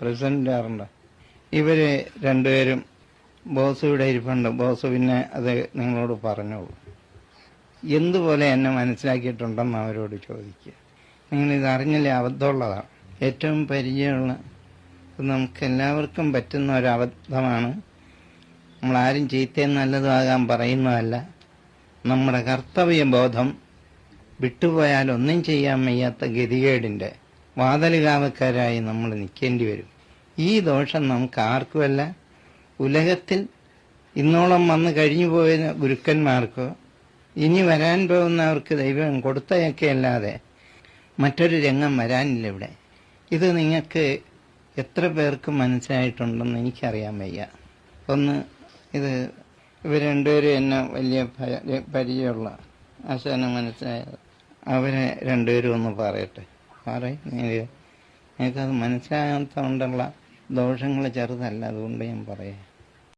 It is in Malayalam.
പ്രസിഡന്റ് ആറുണ്ട്. ഇവർ രണ്ടുപേരും ബോസ് ഇവിടെ ഇരിപ്പുണ്ട്. ബോസ് പിന്നെ അത് നിങ്ങളോട് പറഞ്ഞോളൂ. എന്തുപോലെ എന്നെ മനസ്സിലാക്കിയിട്ടുണ്ടെന്ന് അവരോട് ചോദിക്കുക. നിങ്ങളിത് അറിഞ്ഞില്ലേ, അബദ്ധമുള്ളതാണ്. ഏറ്റവും പരിചയമുള്ള നമുക്കെല്ലാവർക്കും പറ്റുന്ന ഒരബദ്ധമാണ്. നമ്മളാരും ചീത്തയും നല്ലതുമാകാൻ പറയുന്നതല്ല. നമ്മുടെ കർത്തവ്യബോധം വിട്ടുപോയാൽ ഒന്നും ചെയ്യാൻ വയ്യാത്ത ഗതികേടിൻ്റെ വാതിലുകാവക്കാരായി നമ്മൾ നിൽക്കേണ്ടി വരും. ഈ ദോഷം നമുക്ക് ആർക്കുമല്ല, ഉലകത്തിൽ ഇന്നോളം വന്ന് കഴിഞ്ഞു പോയ ഗുരുക്കന്മാർക്കോ ഇനി വരാൻ പോകുന്നവർക്ക് ദൈവം കൊടുത്തയൊക്കെ അല്ലാതെ മറ്റൊരു രംഗം വരാനില്ല ഇവിടെ. ഇത് നിങ്ങൾക്ക് എത്ര പേർക്ക് മനസ്സിലായിട്ടുണ്ടെന്ന് എനിക്കറിയാൻ വയ്യ. ഒന്ന്, ഇത് ഇവർ രണ്ടുപേരും എന്നെ വലിയ പരിചയമുള്ള ആശാന് മനസ്സിലായത്. അവരെ രണ്ടുപേരും ഒന്ന് പറയട്ടെ. നിങ്ങൾക്കത് മനസ്സിലാകാത്തതുകൊണ്ടുള്ള ദോഷങ്ങൾ ചെറുതല്ല, അതുകൊണ്ട് ഞാൻ പറയാം.